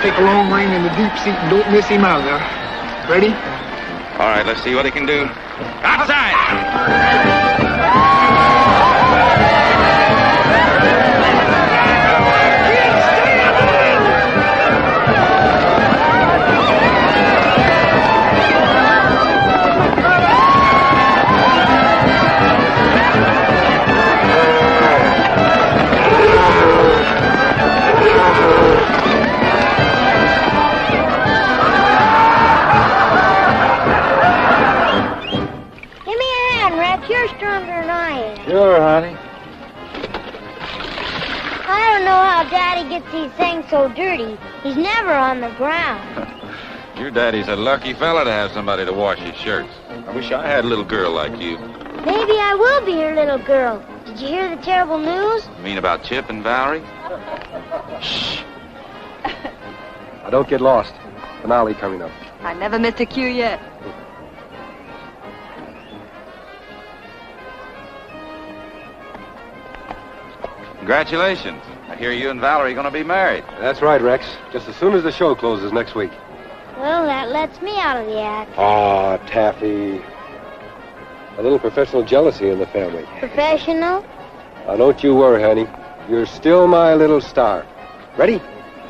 Take a long rein in the deep seat and don't miss him out now. Ready? All right, let's see what he can do. Outside! You're stronger than I am. Sure, honey. I don't know how Daddy gets these things so dirty. He's never on the ground. Your daddy's a lucky fella to have somebody to wash his shirts. I wish I had a little girl like you. Maybe I will be your little girl. Did you hear the terrible news? You mean about Chip and Valerie? Shh. Now, don't get lost. Finale coming up. I never missed a cue yet. Congratulations. I hear you and Valerie are going to be married. That's right, Rex. Just as soon as the show closes next week. Well, that lets me out of the act. Ah, Taffy. A little professional jealousy in the family. Professional? Now, don't you worry, honey. You're still my little star. Ready?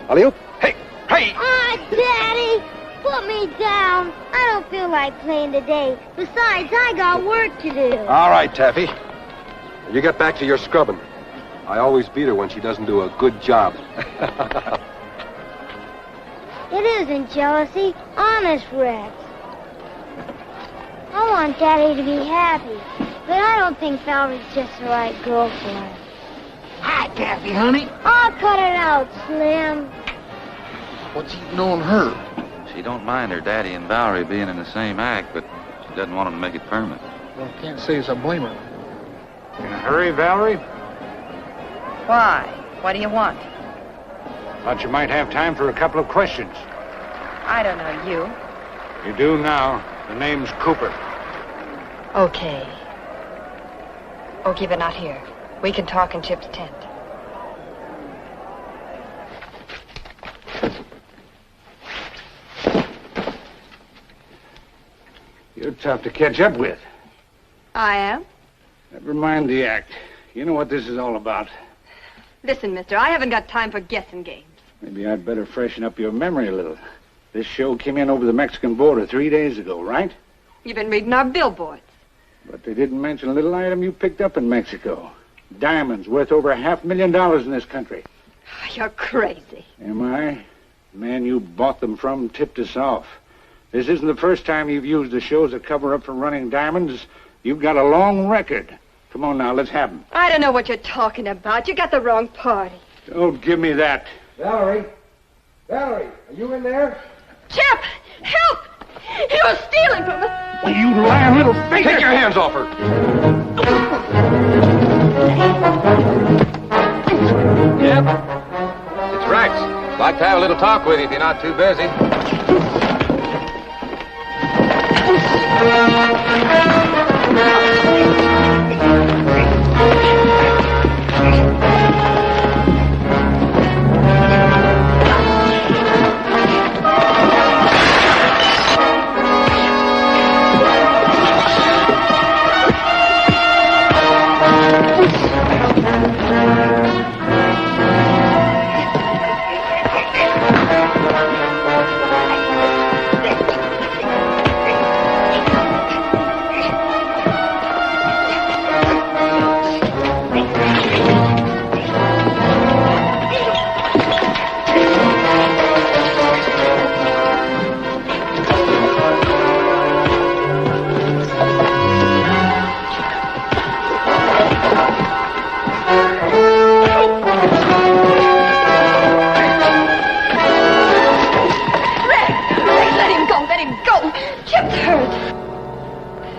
Alley-oop. Hey! Hey! Ah, Daddy! Put me down. I don't feel like playing today. Besides, I got work to do. All right, Taffy. You get back to your scrubbing. I always beat her when she doesn't do a good job. It isn't jealousy. Honest, Rex. I want Daddy to be happy, but I don't think Valerie's just the right girl for him. Hi, Kathy, honey. I'll cut it out, Slim. What's eating on her? She don't mind her daddy and Valerie being in the same act, but she doesn't want them to make it permanent. Well, I can't say as I blame her. In a hurry, Valerie? Why? What do you want? Thought you might have time for a couple of questions. I don't know you. You do now. The name's Cooper. Okay. Okay, but not here. We can talk in Chip's tent. You're tough to catch up with. I am? Never mind the act. You know what this is all about. Listen, mister, I haven't got time for guessing games. Maybe I'd better freshen up your memory a little. This show came in over the Mexican border 3 days ago, right? You've been reading our billboards. But they didn't mention a little item you picked up in Mexico. Diamonds worth over $500,000 in this country. You're crazy. Am I? The man you bought them from tipped us off. This isn't the first time you've used the show as a cover-up for running diamonds. You've got a long record. Come on now, let's have them. I don't know what you're talking about. You got the wrong party. Don't give me that. Valerie? Valerie, are you in there? Chip! Help! He was stealing from us. Well, you lying little finger! Take your hands off her! Yep. It's Rex. Like to have a little talk with you if you're not too busy.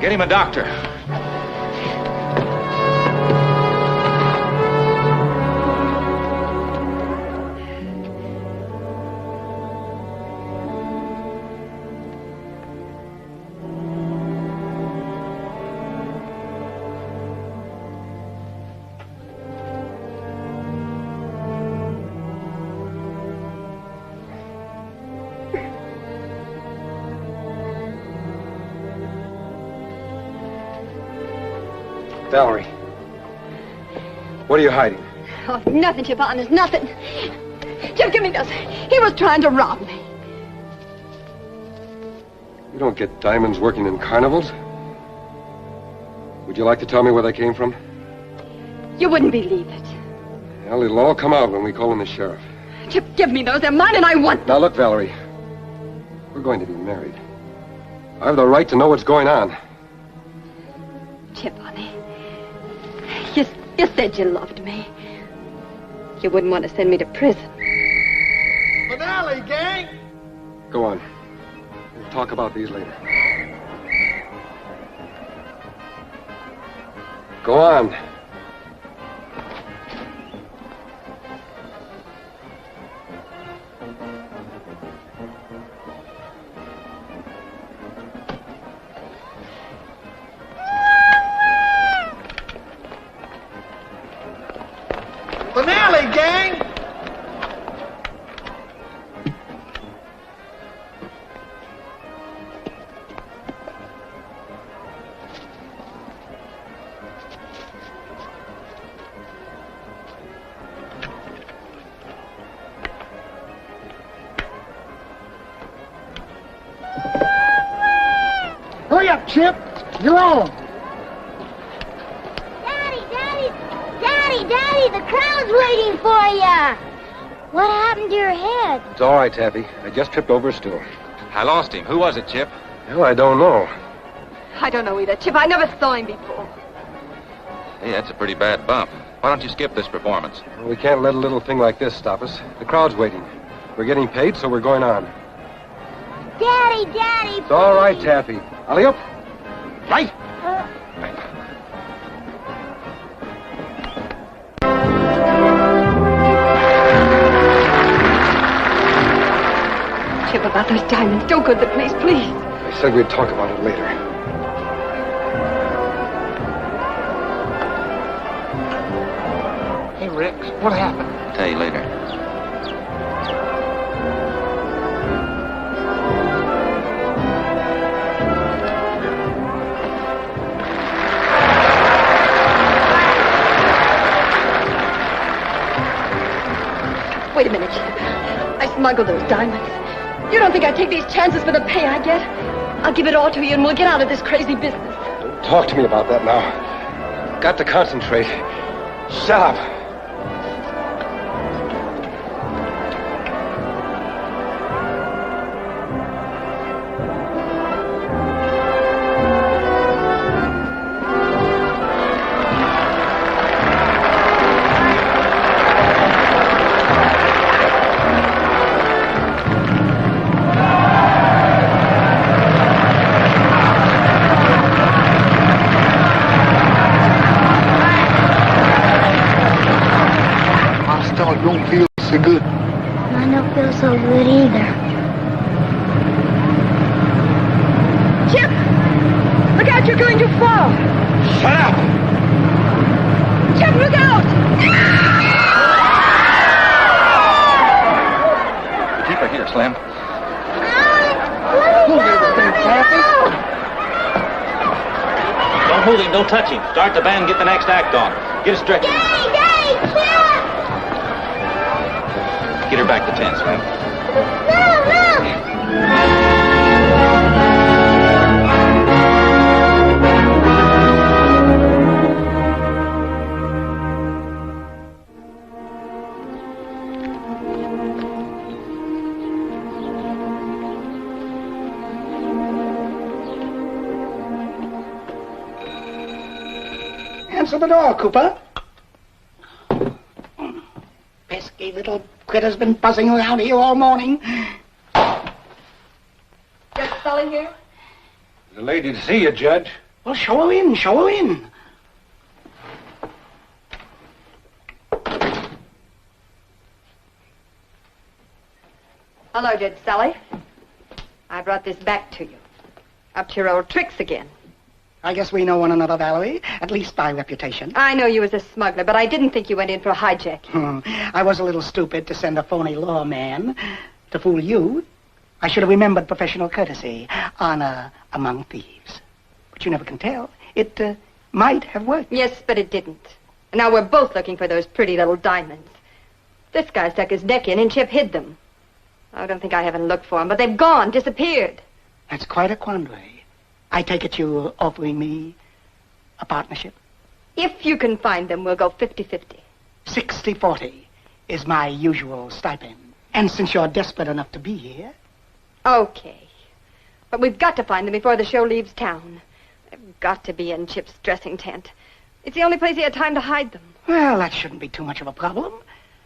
Get him a doctor. Valerie. What are you hiding? Oh, nothing, Chip, honest, nothing. Chip, give me this. He was trying to rob me. You don't get diamonds working in carnivals. Would you like to tell me where they came from? You wouldn't believe it. Well, it'll all come out when we call in the sheriff. Chip, give me those. They're mine and I want them. Now, look, Valerie. We're going to be married. I have the right to know what's going on. Chip, honey. You said you loved me. You wouldn't want to send me to prison. Finale, gang! Go on. We'll talk about these later. Go on. Finale, gang! Hurry up, Chip! You're on! Daddy, the crowd's waiting for you. What happened to your head? It's all right, Taffy. I just tripped over a stool. I lost him. Who was it, Chip? Well, I don't know. I don't know either, Chip. I never saw him before. Hey, that's a pretty bad bump. Why don't you skip this performance? Well, we can't let a little thing like this stop us. The crowd's waiting. We're getting paid, so we're going on. Daddy, It's all right, Taffy. Alley-oop. Right. Chip, about those diamonds. Don't go to the police, please. I said we'd talk about it later. Hey, Rick, what happened? I'll tell you later. Wait a minute, Chip. I smuggled those diamonds. You don't think I'd take these chances for the pay I get? I'll give it all to you and we'll get out of this crazy business. Don't talk to me about that now. Got to concentrate. Shut up. Don't feel so good. I don't feel so good either. Chip! Look out, you're going too far. Shut up! Chip, look out! Keep her here, Slim. Don't hold him, don't touch him. Start the band, get the next act on. Get a stretcher. Daddy, Chip! Get her back to 10, Slim. No! Answer the door, Cooper. Pesky little critter's been buzzing around here all morning. Just Sully here? There's a lady to see you, Judge. Well, show her in, show her in. Hello, Judge Sully. I brought this back to you. Up to your old tricks again. I guess we know one another, Valerie, at least by reputation. I know you was a smuggler, but I didn't think you went in for a hijacking. I was a little stupid to send a phony lawman to fool you. I should have remembered professional courtesy, honor among thieves. But you never can tell. It might have worked. Yes, but it didn't. And now we're both looking for those pretty little diamonds. This guy stuck his neck in and Chip hid them. I don't think I haven't looked for them, but they've gone, disappeared. That's quite a quandary. I take it you're offering me a partnership? If you can find them, we'll go 50-50. 60-40 is my usual stipend. And since you're desperate enough to be here... Okay. But we've got to find them before the show leaves town. They've got to be in Chip's dressing tent. It's the only place he had time to hide them. Well, that shouldn't be too much of a problem.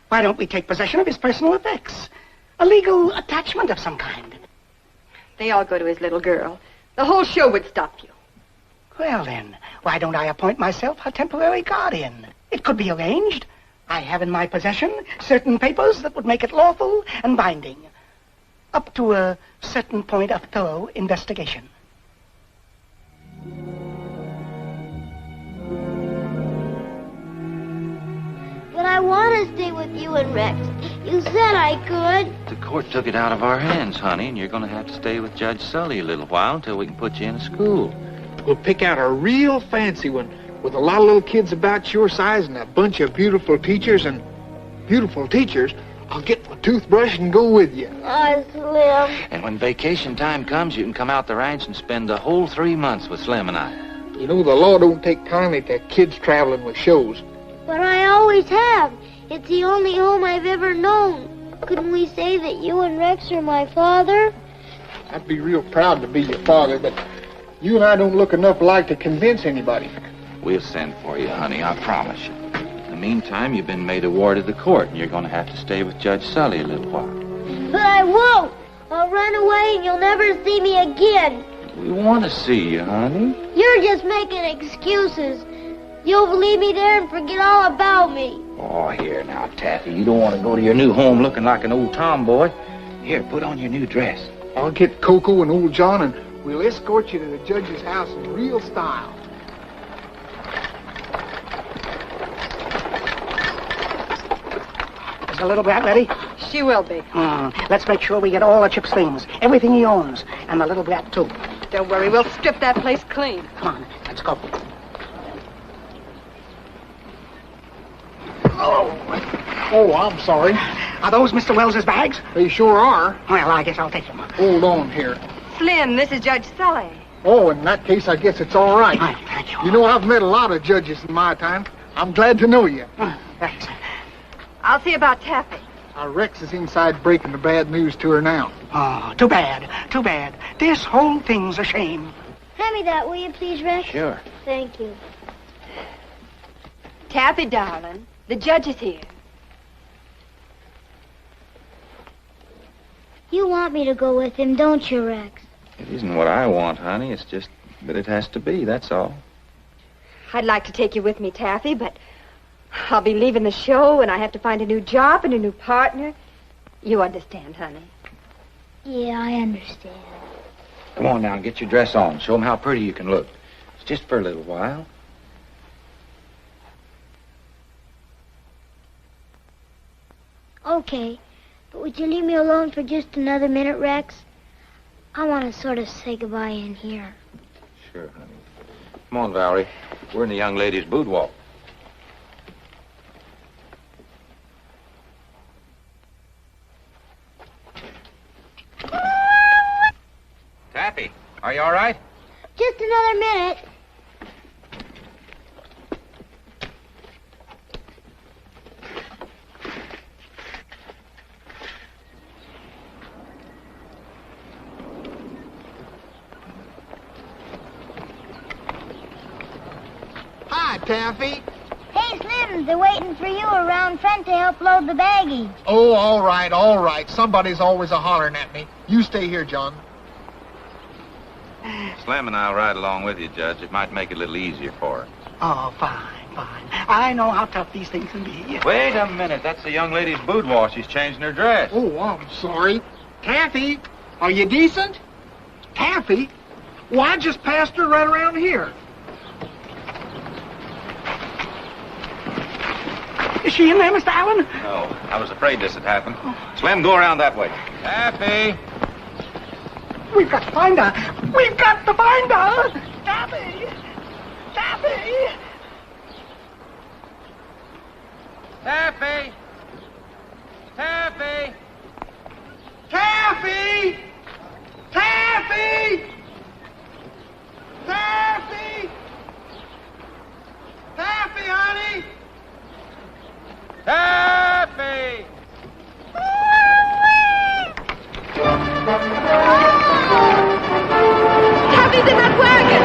Why don't we take possession of his personal effects? A legal attachment of some kind. They all go to his little girl. The whole show would stop you. Well, then, why don't I appoint myself a temporary guardian? It could be arranged. I have in my possession certain papers that would make it lawful and binding. Up to a certain point of thorough investigation. But I want to stay with you and Rex. You said I could. The court took it out of our hands, honey, and you're going to have to stay with Judge Sully a little while until we can put you in a school. We'll pick out a real fancy one with a lot of little kids about your size and a bunch of beautiful teachers and beautiful teachers. I'll get my toothbrush and go with you. Oh, Slim. And when vacation time comes, you can come out the ranch and spend the whole 3 months with Slim and I. You know, the law don't take kindly to kids traveling with shows. But I always have. It's the only home I've ever known. Couldn't we say that you and Rex are my father? I'd be real proud to be your father, but you and I don't look enough alike to convince anybody. We'll send for you, honey, I promise you. In the meantime, you've been made a ward of the court, and you're going to have to stay with Judge Sully a little while. But I won't. I'll run away and you'll never see me again. We want to see you, honey. You're just making excuses. You'll leave me there and forget all about me. Oh, here now, Taffy. You don't want to go to your new home looking like an old tomboy. Here, put on your new dress. I'll get Coco and old John, and we'll escort you to the judge's house in real style. Is the little brat ready? She will be. Let's make sure we get all of Chip's things. Everything he owns. And the little brat, too. Don't worry, we'll strip that place clean. Come on, let's go. Oh, I'm sorry. Are those Mr. Wells's bags? They sure are. Well, I guess I'll take them. Hold on here. Slim, this is Judge Sully. Oh, in that case, I guess it's all right. Thank you. You know, I've met a lot of judges in my time. I'm glad to know you. Thanks. I'll see about Taffy. Rex is inside breaking the bad news to her now. Oh, too bad. Too bad. This whole thing's a shame. Hand me that, will you please, Rex? Sure. Thank you. Taffy, darling, the judge is here. You want me to go with him, don't you, Rex? It isn't what I want, honey. It's just that it has to be, that's all. I'd like to take you with me, Taffy, but I'll be leaving the show and I have to find a new job and a new partner. You understand, honey? Yeah, I understand. Come on now, get your dress on. Show them how pretty you can look. It's just for a little while. Okay, but would you leave me alone for just another minute, Rex? I want to sort of say goodbye in here. Sure, honey. Come on, Valerie. We're in the young ladies' boudoir. Taffy, are you all right? Just another minute. Hi, Taffy. Hey, Slim, they're waiting for you around front to help load the baggage. Oh, all right, all right. Somebody's always a-hollering at me. You stay here, John. Slim and I'll ride along with you, Judge. It might make it a little easier for her. Oh, fine, fine. I know how tough these things can be. Wait a minute. That's the young lady's boudoir. She's changing her dress. Oh, I'm sorry. Taffy, are you decent? Taffy? Well, I just passed her right around here. Is she in there, Mr. Allen? No, I was afraid this had happened. Slim, go around that way. Taffy! We've got to find her. We've got to find her. Taffy. Taffy! Taffy! Taffy! Taffy! Taffy! Taffy! Taffy, honey! Taffy! Taffy's in that wagon!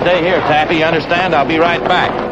Stay here, Taffy. You understand? I'll be right back.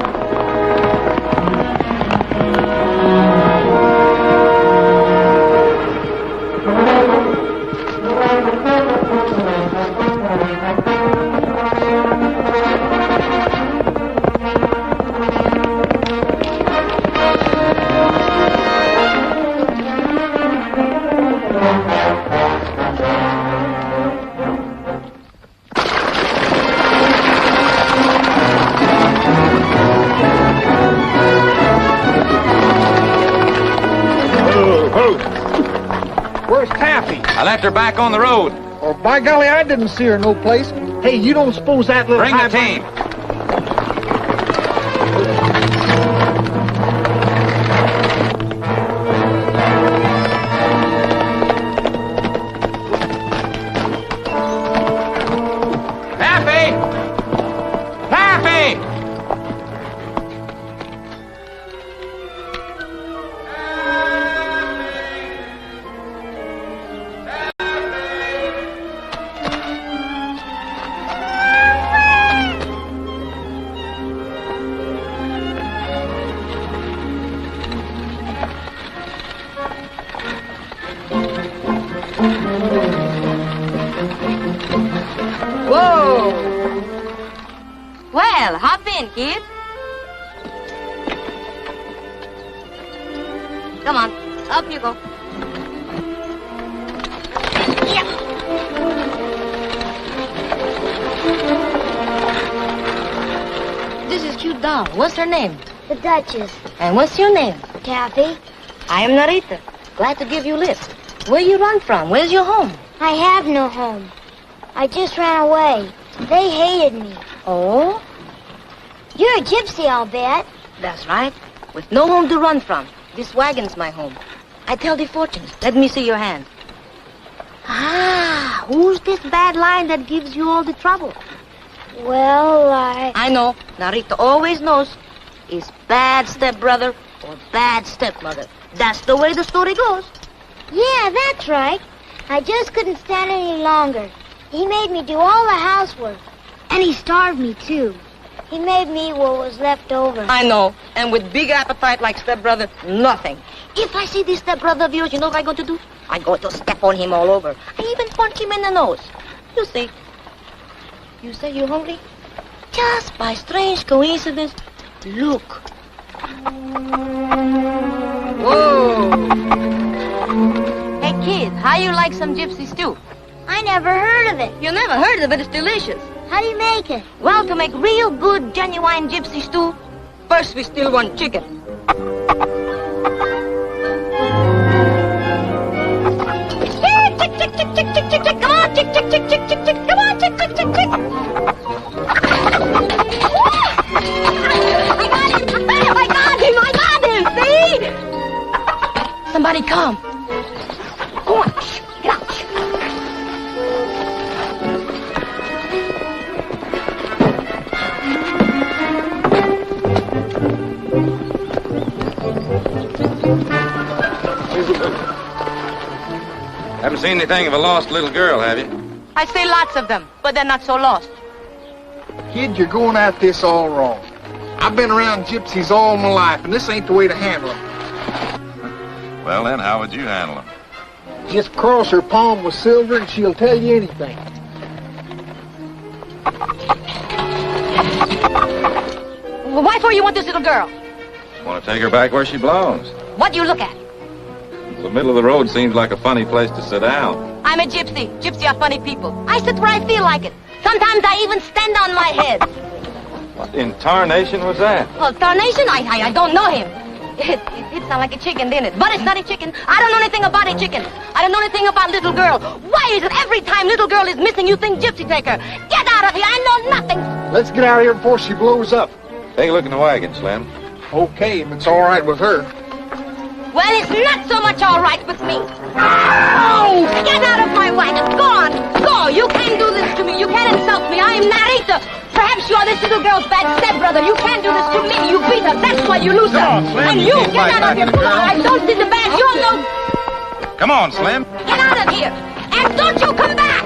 Where's Taffy? I left her back on the road. Oh, by golly, I didn't see her no place. Hey, you don't suppose that little... Bring the team. Taffy! Taffy! Whoa! Well, hop in, kid. Come on, up you go. Yeah. This is cute doll. What's her name? The Duchess. And what's your name? Taffy. I am Narita. Glad to give you a lift. Where you run from? Where's your home? I have no home. I just ran away. They hated me. Oh? You're a gypsy, I'll bet. That's right. With no home to run from. This wagon's my home. I tell the fortunes. Let me see your hand. Ah, who's this bad line that gives you all the trouble? Well, I know. Narita always knows. Is bad stepbrother or bad stepmother. That's the way the story goes. Yeah, that's right. I just couldn't stand any longer. He made me do all the housework. And he starved me, too. He made me eat what was left over. I know. And with big appetite like stepbrother, nothing. If I see this stepbrother of yours, you know what I'm going to do? I'm going to step on him all over. I even punch him in the nose. You see. You say you're hungry? Just by strange coincidence, look. Whoa. Hey, kid, how you like some gypsy stew? I never heard of it. You never heard of it? It's delicious. How do you make it? Well, to make real good, genuine gypsy stew, first we steal one chicken. Chick, chick, chick, chick, chick, chick, chick. Come on, chick, chick, chick, chick, chick, chick. Come on, chick, chick, chick, chick. I got him, see? Somebody come. Go on, get out. Haven't seen anything of a lost little girl, have you? I see lots of them, but they're not so lost. Kid, you're going at this all wrong. I've been around gypsies all my life, and this ain't the way to handle them. Well, then, how would you handle them? Just cross her palm with silver, and she'll tell you anything. Well, why for you want this little girl? Want to take her back where she belongs. What do you look at? The middle of the road seems like a funny place to sit down. I'm a gypsy. Gypsy are funny people. I sit where I feel like it. Sometimes I even stand on my head. What in tarnation was that? Well, Tarnation, I don't know him. It sounds like a chicken, didn't it? But it's not a chicken. I don't know anything about a chicken. I don't know anything about little girl. Why is it every time little girl is missing, you think gypsy take her? Get out of here. I know nothing. Let's get out of here before she blows up. Take a look in the wagon, Slim. Okay, if it's all right with her. Well, it's not so much all right with me. Ow! Get out of my wagon. Go on. Go. You can't do this to me. You can't insult me. I am Narita. Perhaps you are this little girl's bad stepbrother. You can't do this to me. You beat her. That's why you lose her. on, Slim. And You you can't get fight out back of here. with the Come on. girl. I don't see the bad. You're no... Come on, Slim. Get out of here. And don't you come back.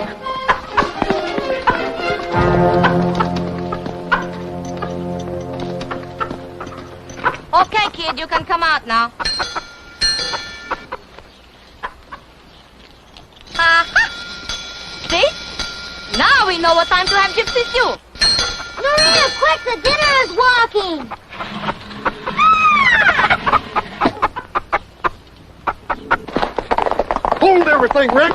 Okay, kid. You can come out now. Aha! See? Now we know what time to have gypsy stew. Maria, quick, the dinner is walking. Hold everything, Rick.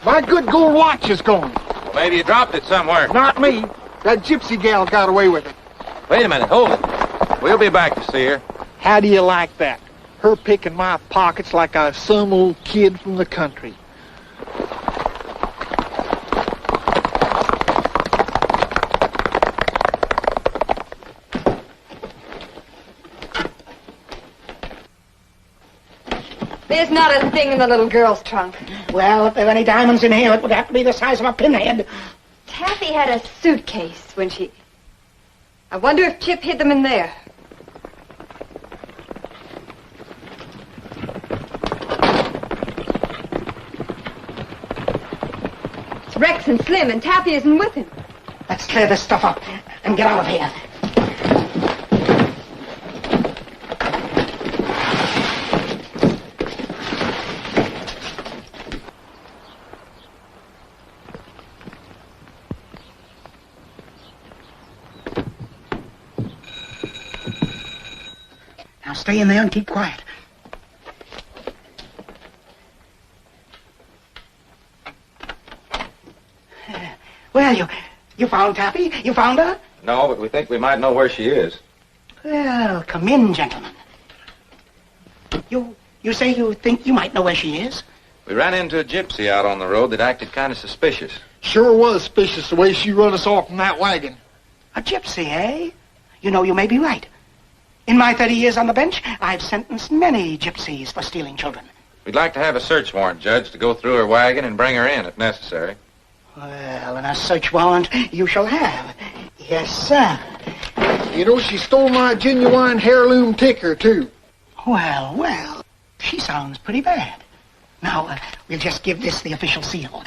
My good gold watch is gone. Well, maybe you dropped it somewhere. Not me. That gypsy gal got away with it. Wait a minute. Hold it. We'll be back to see her. How do you like that? Her picking my pockets like I was some old kid from the country. There's not a thing in the little girl's trunk. Well, if there are any diamonds in here, it would have to be the size of a pinhead. Taffy had a suitcase when she... I wonder if Chip hid them in there. It's Rex and Slim, and Taffy isn't with him. Let's clear this stuff up and get out of here. Now stay in there and keep quiet. Well, you found Taffy? You found her? No, but we think we might know where she is. Well, come in, gentlemen. You say you think you might know where she is? We ran into a gypsy out on the road that acted kind of suspicious. Sure was suspicious the way she run us off from that wagon. A gypsy, eh? You know, you may be right. In my 30 years on the bench, I've sentenced many gypsies for stealing children. We'd like to have a search warrant, Judge, to go through her wagon and bring her in if necessary. Well, and a search warrant you shall have. Yes, sir. You know, she stole my genuine heirloom ticker, too. Well, she sounds pretty bad. Now, we'll just give this the official seal.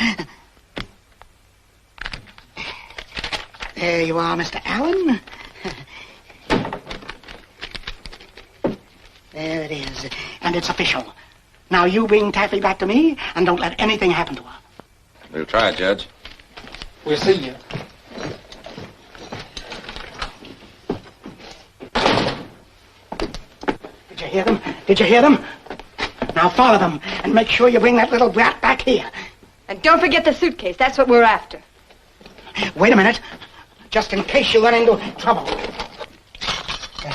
There you are, Mr. Allen. There it is, and it's official. Now you bring Taffy back to me, and don't let anything happen to her. We'll try, Judge. We'll see you. hear them? Did you hear them? Now follow them and make sure you bring that little brat back here. And don't forget the suitcase. That's what we're after. Wait a minute. Just in case you run into trouble. There.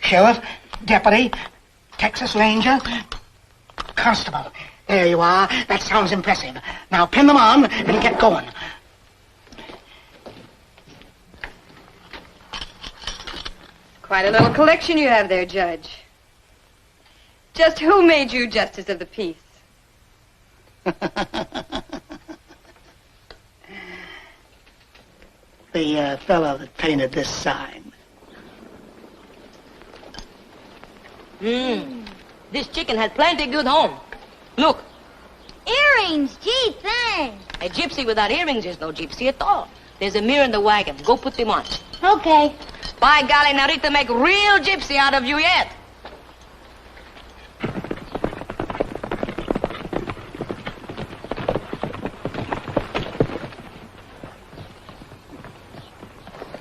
Sheriff, deputy, Texas Ranger, constable. There you are. That sounds impressive. Now pin them on and get going. Quite a little collection you have there, Judge. Just who made you Justice of the Peace? The fellow that painted this sign. This chicken has plenty good home. Look. Earrings, gee, thanks. A gypsy without earrings is no gypsy at all. There's a mirror in the wagon. Go put them on. Okay. By golly, Narita, make real gypsy out of you yet.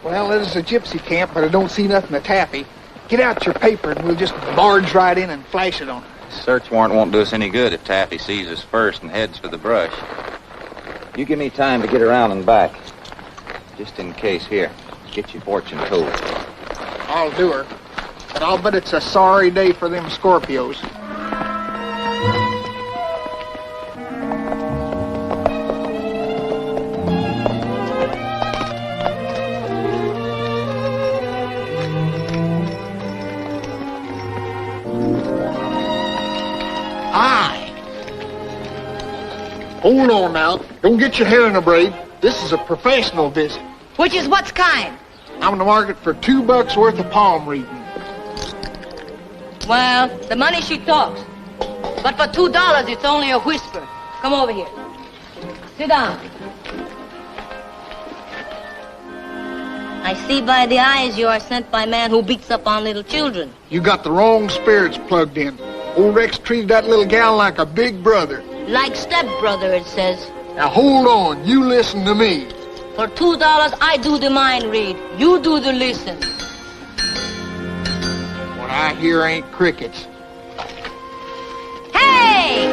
Well, it is a gypsy camp, but I don't see nothing of Taffy. Get out your paper and we'll just barge right in and flash it on her. Search warrant won't do us any good if Taffy sees us first and heads for the brush. You give me time to get around and back. Just in case, here. Get your fortune told. I'll do her. But I'll bet it's a sorry day for them Scorpios. Hi. Hold on now. Don't get your hair in a braid. This is a professional visit. Which is what's kind? I'm in the market for $2 worth of palm reading. Well, the money she talks. But for $2, it's only a whisper. Come over here. Sit down. I see by the eyes you are sent by a man who beats up on little children. You got the wrong spirits plugged in. Old Rex treated that little gal like a big brother. Like stepbrother, it says. Now hold on, you listen to me. For $2, I do the mind read. You do the listen. What I hear ain't crickets. Hey!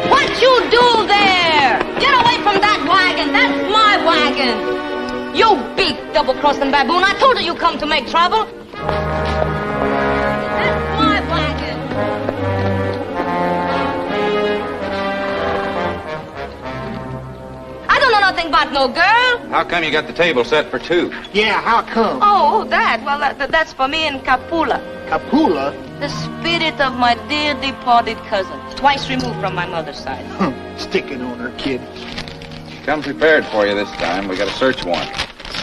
What you do there? Get away from that wagon. That's my wagon. You big double-crossing baboon. I told you come to make trouble. That's my wagon. I don't know nothing about no girl. How come you got the table set for two? Yeah, how come? Oh, that. Well, that's for me and Capula. Capula? The spirit of my dear departed cousin. Twice removed from my mother's side. Sticking on her, kid. Come prepared for you this time. We got a search warrant.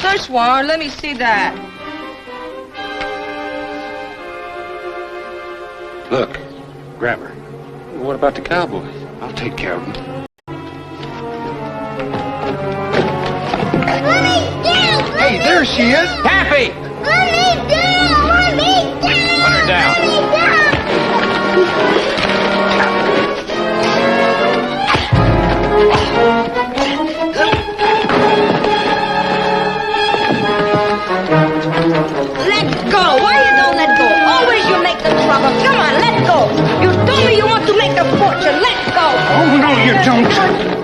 Search warrant? Let me see that. Look, grab her. What about the cowboys? I'll take care of them. Let me down! Hey, there she is. Taffy! Let me down! Let me down! Put her down. Let me down! Let go! Why you don't let go? Always you make the trouble. Come on, let go. You told me you want to make a fortune. Let go. Oh, no, you don't.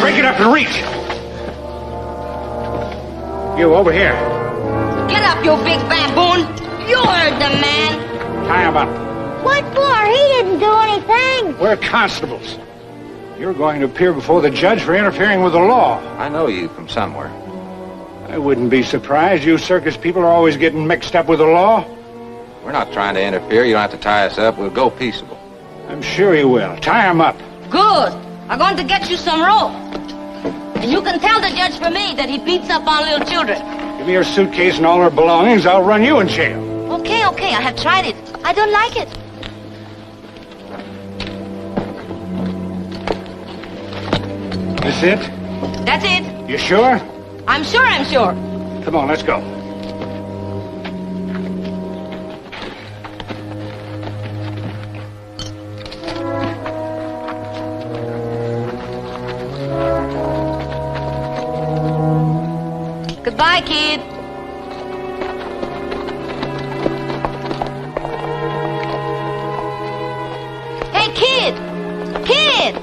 Break it up and reach. You, over here. Get up, you big baboon. You heard the man. Tie him up. What for? He didn't do anything. We're constables. You're going to appear before the judge for interfering with the law. I know you from somewhere. I wouldn't be surprised. You circus people are always getting mixed up with the law. We're not trying to interfere. You don't have to tie us up. We'll go peaceable. I'm sure you will. Tie him up. Good. I'm going to get you some rope. And you can tell the judge for me that he beats up on little children. Give me your suitcase and all her belongings. I'll run you in jail. Okay, I have tried it. I don't like it. This it? That's it. You sure? I'm sure. Come on, let's go. Bye, kid. Hey, kid! Kid!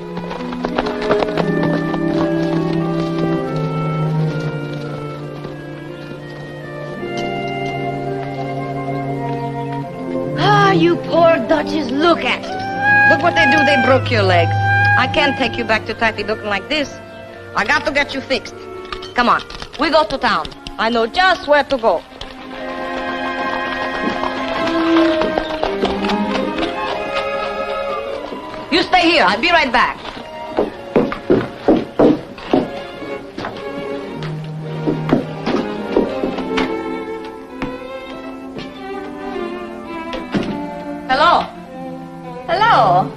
Ah, you poor Duchess, look at you. Look what they do, they broke your leg. I can't take you back to Taffy looking like this. I got to get you fixed. Come on, we go to town. I know just where to go. You stay here, I'll be right back. Hello? Hello?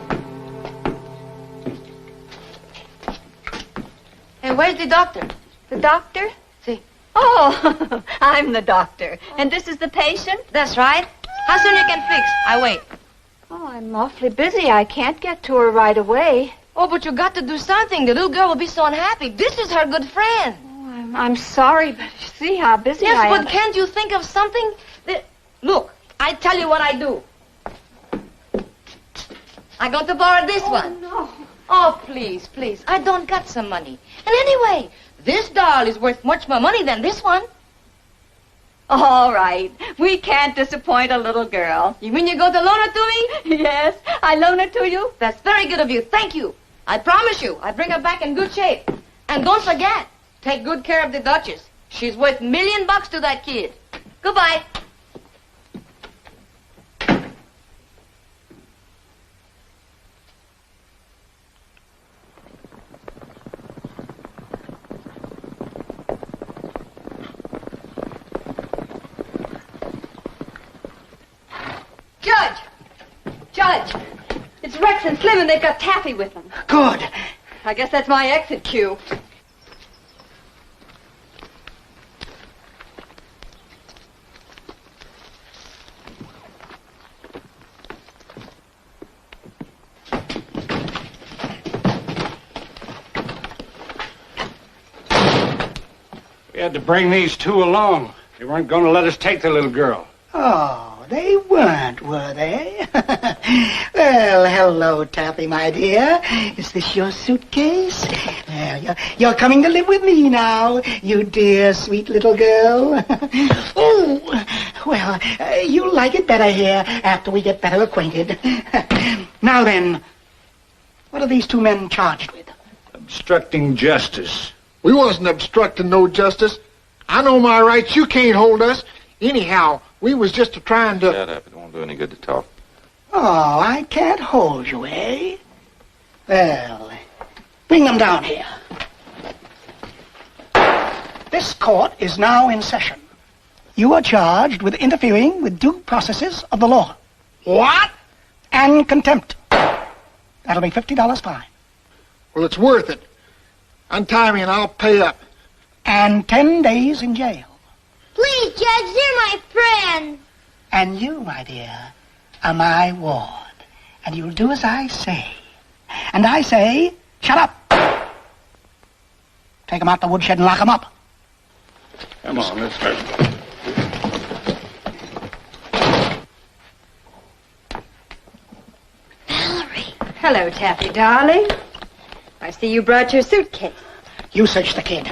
Hey, where's the doctor? The doctor? See. Oh, I'm the doctor. And this is the patient? That's right. How soon you can fix? I wait. Oh, I'm awfully busy. I can't get to her right away. Oh, but you got to do something. The little girl will be so unhappy. This is her good friend. Oh, I'm sorry, but you see how busy Yes, I am. but can't you think of something? Look, I tell you what I do. I'm going to borrow this one. No. Oh, please, please. I don't got some money. And anyway, this doll is worth much more money than this one. All right. We can't disappoint a little girl. You mean you're going to loan her to me? Yes, I loan it to you. That's very good of you. Thank you. I promise you, I bring her back in good shape. And don't forget, take good care of the Duchess. She's worth $1 million to that kid. Goodbye. Judge, it's Rex and Slim, and they've got Taffy with them. Good. I guess that's my exit cue. We had to bring these two along. They weren't going to let us take the little girl. Oh, they weren't, were they? Well, hello, Taffy, my dear. Is this your suitcase? Well, you're coming to live with me now, you dear, sweet little girl. Oh, well, you'll like it better here after we get better acquainted. Now then, what are these two men charged with? Obstructing justice. We wasn't obstructing no justice. I know my rights. You can't hold us. Anyhow, we was just trying to... Shut up. It won't do any good to talk. Oh, I can't hold you, eh? Well, bring them down here. This court is now in session. You are charged with interfering with due processes of the law. What? And contempt. That'll be $50 fine. Well, it's worth it. Untie me and I'll pay up. And 10 days in jail. Please, Judge, they're my friends. And you, my dear, are my ward. And you'll do as I say. And I say, shut up. Take them out the woodshed and lock them up. Come on, let's go. Valerie. Hello, Taffy, darling. I see you brought your suitcase. You search the kid.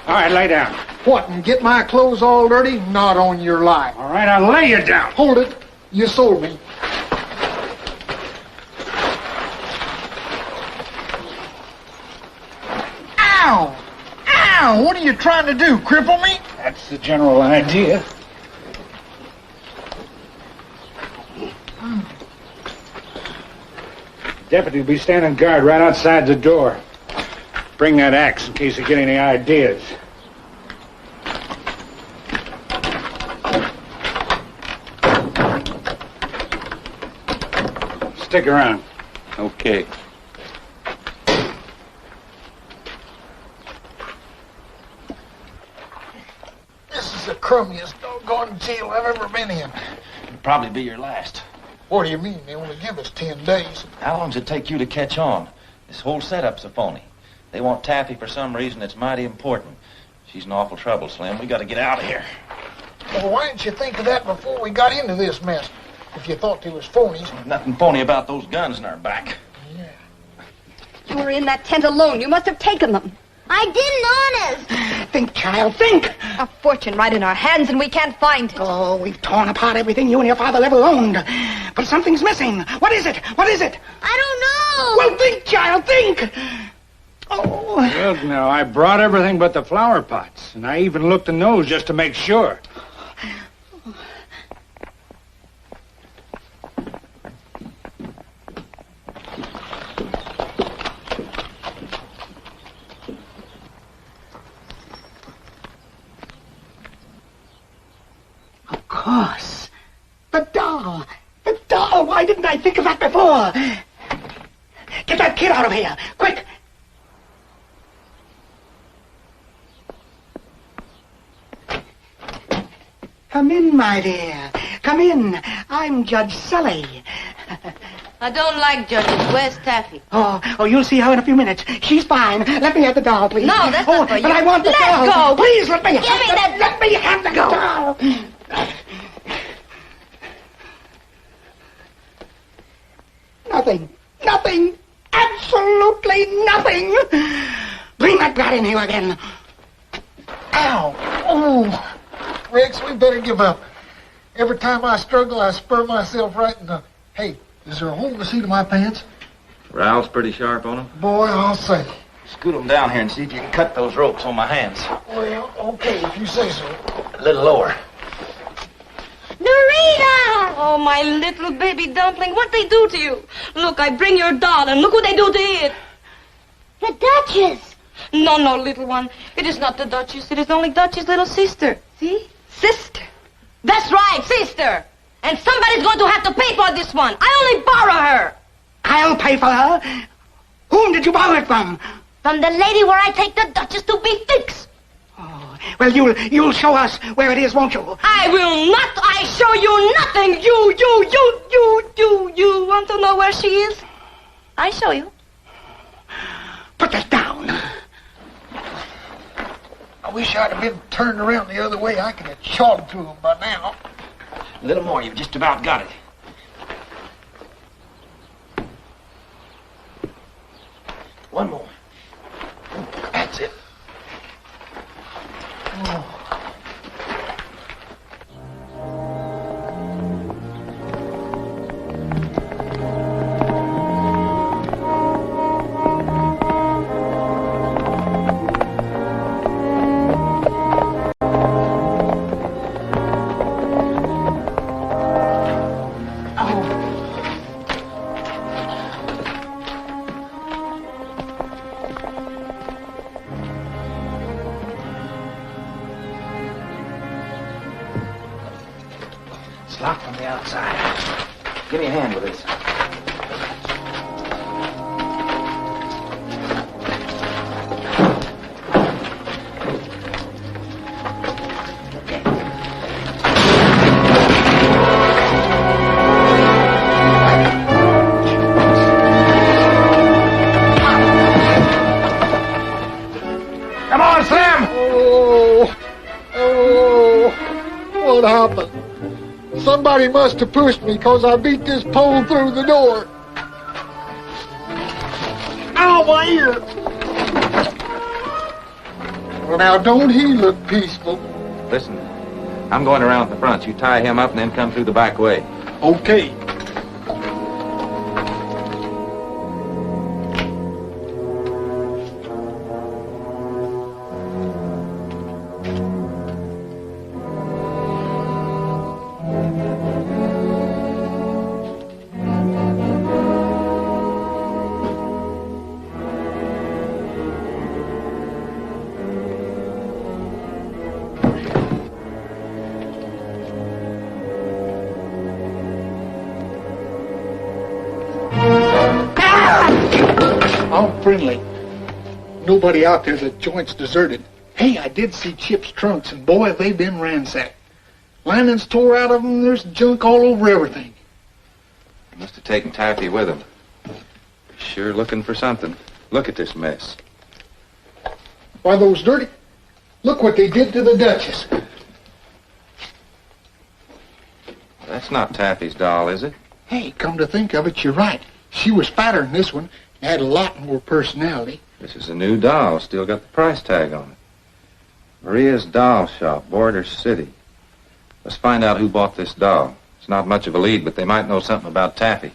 All right, lay down. What, and get my clothes all dirty? Not on your life. All right, I'll lay you down. Hold it. You sold me. Ow! Ow! What are you trying to do, cripple me? That's the general idea. Deputy will be standing guard right outside the door. Bring that axe in case you get any ideas. Stick around. Okay. This is the crummiest doggone jail I've ever been in. It'll probably be your last. What do you mean? They only give us 10 days. How long does it take you to catch on? This whole setup's a phony. They want Taffy for some reason that's mighty important. She's in awful trouble, Slim. We got to get out of here. Well, why didn't you think of that before we got into this mess? If you thought they was phonies. Nothing phony about those guns in our back. Yeah. You were in that tent alone. You must have taken them. I didn't, honest. Think, child, think. A fortune right in our hands, and we can't find it. Oh, we've torn apart everything you and your father ever owned. But something's missing. What is it? What is it? I don't know. Well, think, child, think. Oh. Look now, I brought everything but the flower pots, and I even looked in those just to make sure. Of course. The doll. The doll. Why didn't I think of that before? Get that kid out of here. Quick. Come in, my dear. Come in. I'm Judge Sully. I don't like judges. Where's Taffy? Oh, you'll see her in a few minutes. She's fine. Let me have the doll, please. No, that's not for you. But I want the Let doll. go. Please, let me Give have me the, that- Let me have the doll. Nothing. Nothing. Absolutely nothing. Bring that brat in here again. Ow! Oh! Rex, we better give up. Every time I struggle, I spur myself right in the... Hey, is there a hole in the seat of my pants? Ralph's pretty sharp on him. Boy, I'll say. Scoot him down here and see if you can cut those ropes on my hands. Well, okay, if you say so. A little lower. Narita! Oh, my little baby dumpling, what'd they do to you? Look, I bring your doll, and look what they do to it. The Duchess. No, little one. It is not the Duchess. It is only Duchess' little sister. See? Sister. That's right, sister. And somebody's going to have to pay for this one. I only borrow her. I'll pay for her. Whom did you borrow it from? From the lady where I take the Duchess to be fixed. Oh, well, you'll show us where it is, won't you? I will not. I show you nothing. You want to know where she is? I show you. Put that down. I wish I'd have been turned around the other way. I could have chawed through them by now. A little more. You've just about got it. One more. That's it. Oh. It's locked from the outside. Give me a hand with this. Come on, Slim! Oh, what happened? Somebody must have pushed me because I beat this pole through the door. Ow, my ear! Well, now, don't he look peaceful? Listen, I'm going around the front. You tie him up and then come through the back way. Okay. I'm friendly. Nobody out there. The joint's deserted. Hey, I did see Chip's trunks, and boy, have they been ransacked. Linings tore out of them. There's junk all over everything. Must have taken Taffy with him. Sure looking for something. Look at this mess. Why, those dirty... Look what they did to the Duchess. That's not Taffy's doll, is it? Hey, come to think of it, you're right. She was fatter than this one and had a lot more personality. This is a new doll. Still got the price tag on it. Maria's Doll Shop, Border City. Let's find out who bought this doll. It's not much of a lead, but they might know something about Taffy.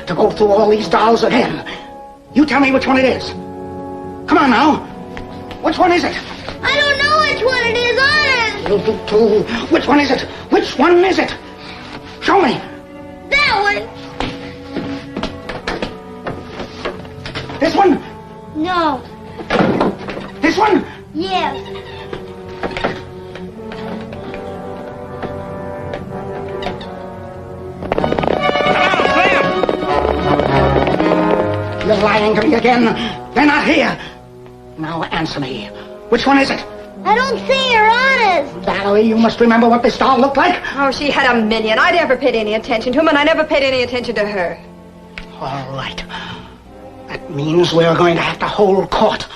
To go through all these dolls again. You tell me which one it is. Come on now. Which one is it? I don't know which one it is, honest. You'll do too. Which one is it? Which one is it? Show me. That one. This one? No. This one? Yes. You're lying to me again. They're not here. Now answer me. Which one is it? I don't see her, honest. Valerie, you must remember what this doll looked like. Oh, she had a million. I never paid any attention to him, and I never paid any attention to her. All right. That means we're going to have to hold court.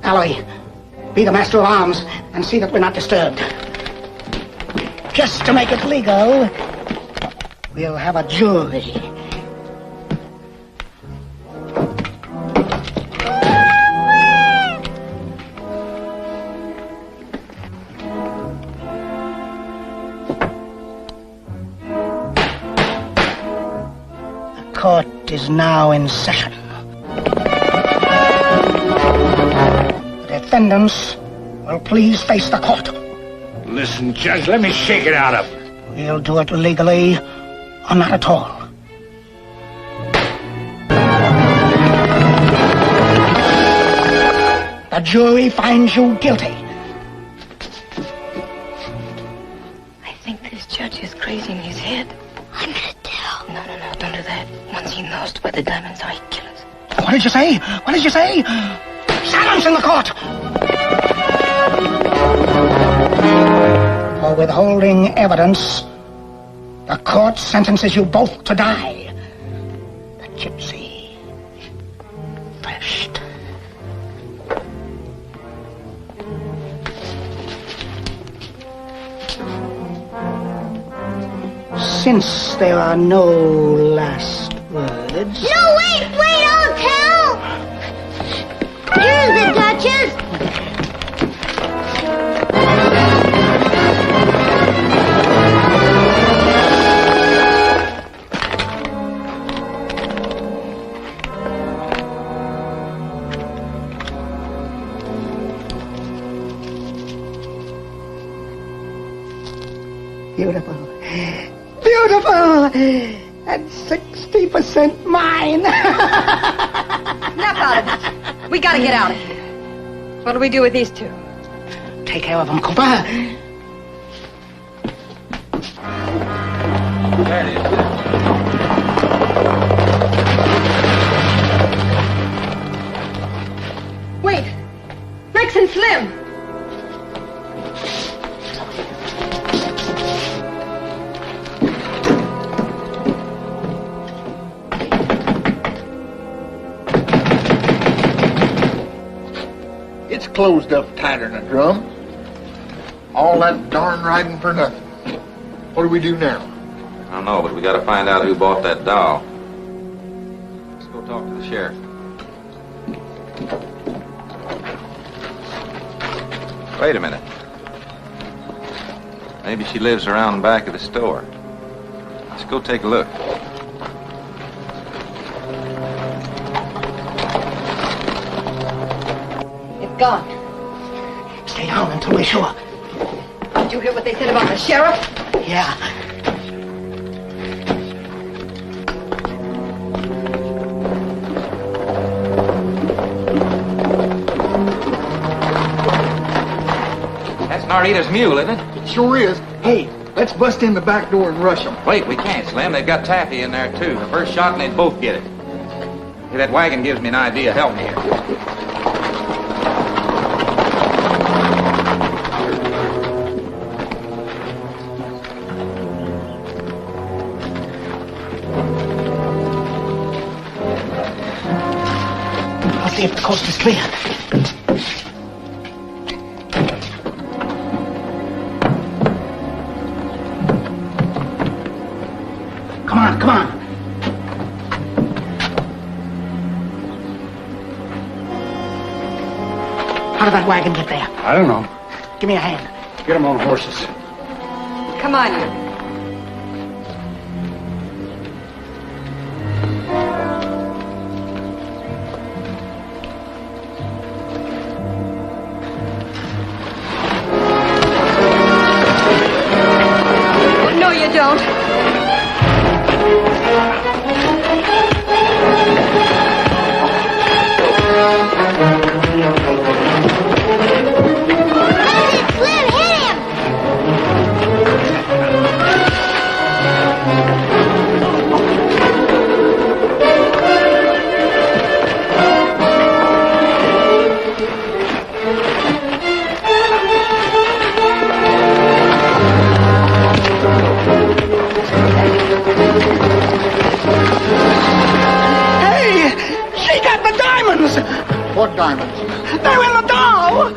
Valerie, be the master of arms and see that we're not disturbed. Just to make it legal, we'll have a jury. Court is now in session. The defendants will please face the court. Listen, Judge, let me shake it out of her. We'll do it legally or not at all. The jury finds you guilty. I think this judge is crazy in his head. I'm gonna tell. No, don't do that. Once he knows where the diamonds are, he'd kill us. What did you say? What did you say? Silence in the court! For withholding evidence, the court sentences you both to die. The gypsy first. Since there are no last words... No, wait, I'll tell! Here's the Duchess! Beautiful. Beautiful! And 60% mine! Enough out of it. We gotta get out of here. What do we do with these two? Take care of them, Cooper. There it is. Wait! Rex and Slim! It's closed up tighter than a drum. All that darn riding for nothing. What do we do now? I don't know, but we gotta find out who bought that doll. Let's go talk to the sheriff. Wait a minute. Maybe she lives around the back of the store. Let's go take a look. Gone. Stay down until we're sure. Did you hear what they said about the sheriff? Yeah. That's Narita's mule, isn't it? It sure is. Hey, let's bust in the back door and rush them. Wait, we can't, Slim. They've got Taffy in there, too. The first shot and they'd both get it. Hey, that wagon gives me an idea. Help me here. I'll see if the coast is clear. Come on, come on. How did that wagon get there? I don't know. Give me a hand. Get them on horses. Come on, you. No, you don't. Slim, hit him! Hey! She got the diamonds! What diamonds? They're in the doll!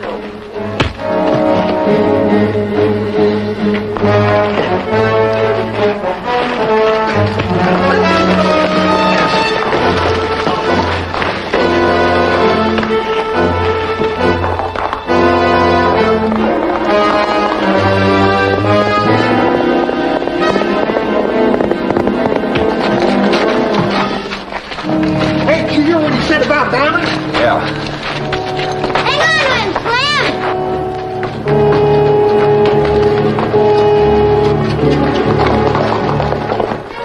Hey, did you hear what he said about diamonds? Yeah. Hang on to him, Slim!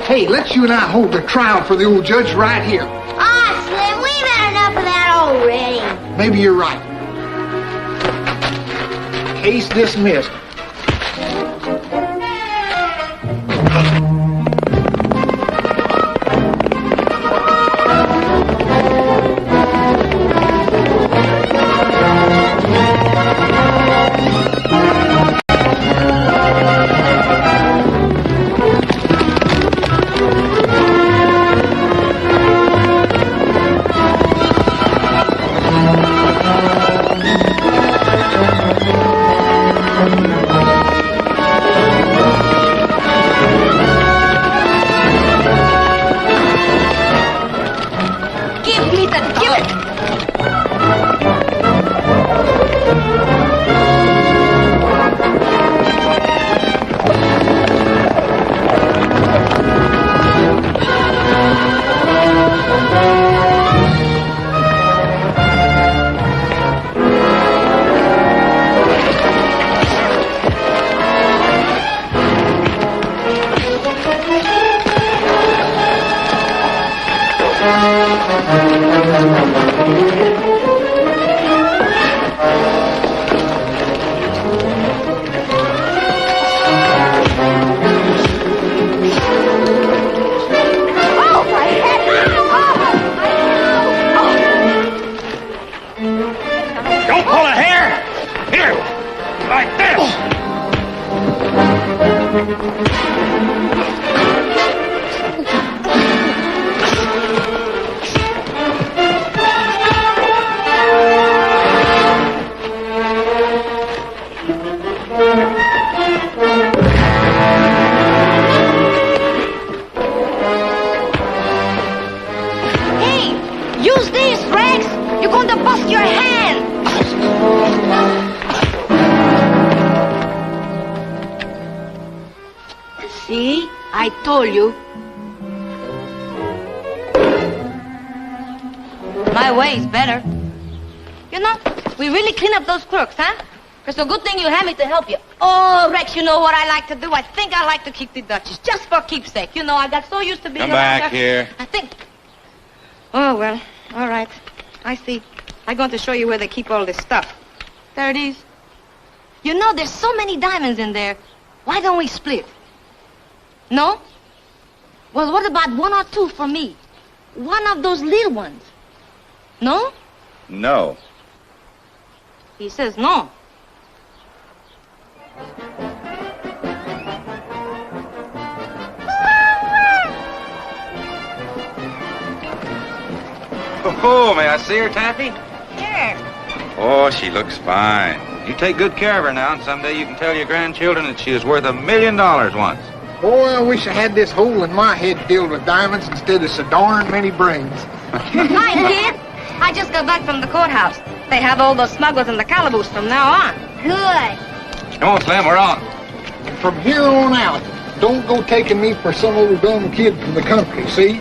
Hey, let's you and I hold the trial for the old judge right here. Ah, Slim, we've had enough of that already. Maybe you're right. Case dismissed. Give me the doll. Give it. Oh, my head! Don't pull a hair! Here! Like this! Hey, use these, Rex. You're going to bust your hand. See? I told you. My way's better. You know, We really clean up those crooks, huh? It's a good thing you had me to help you. Oh, Rex, you know what I like to do? I think I like to keep the Duchess, just for keepsake. You know, I got so used to being Come around back her. here. I think... Oh, well, all right. I see. I'm going to show you where they keep all this stuff. There it is. You know, there's so many diamonds in there. Why don't we split? No? Well, what about 1 or 2 for me? One of those little ones. No? No. He says no. Oh, may I see her, Taffy? Here. Oh, she looks fine. You take good care of her now, and someday you can tell your grandchildren that she was worth $1 million once. Boy, I wish I had this hole in my head filled with diamonds instead of so darn many brains. Hi, kid. I just got back from the courthouse. They have all those smugglers in the calaboose from now on. Good. Come on, Slim, we're on. From here on out, don't go taking me for some old dumb kid from the country, see?